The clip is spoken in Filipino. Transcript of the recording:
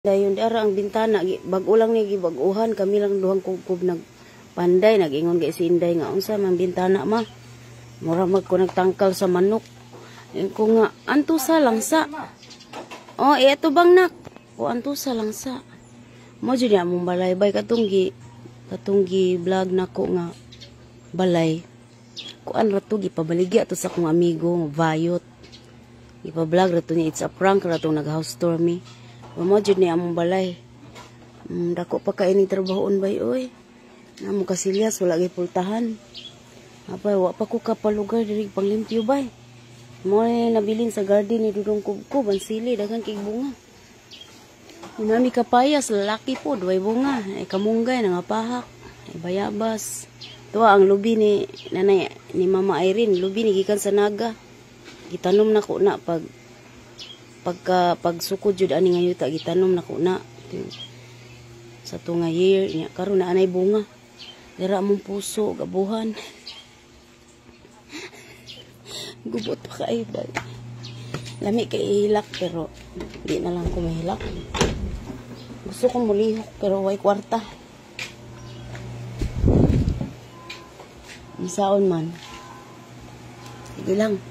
Dayon dara ang bintana bag-o lang ni gibag-uhan kami lang duhang kubkob nagpanday nagingon kay si Inday nga unsa man bintana ma mura mag ko nagtangkal sa manok ko nga antusa lang sa oh eto bang nak o antusa lang sa mo jud ya mong balay bay katunggi vlog nako nga balay kuan ra to gipabaligya to sa akong amigo Vayot ipa-vlog ra to niya it's a prank ra to nag house tour me. Mamajud ni among balay. Dako pa kaini trabahoon bay oy. Namo kasilyas wala gay pultahan. Apay wa pa ko kapalugar diri panglimpyo bay. Mo nabilin sa garden ni Dudong Kubkob ang sili daghan kay bunga. Nami kapayas lalaki po way bunga ay kamunggay nangapahak ay bayabas. Tuwa ang lubi ni nanay ni Mama Irene, lubi ni gikan sa naga. Gitanom na ko na pagsukod jud ani nga yuta gitanom na ko na sa tunga year nya karon na anay bunga dira mong puso gabuhan gubot pa kay bay lami kay ihilak pero di na lang ko mahilak gusto ko mulihok pero way kwarta isaon man sige lang.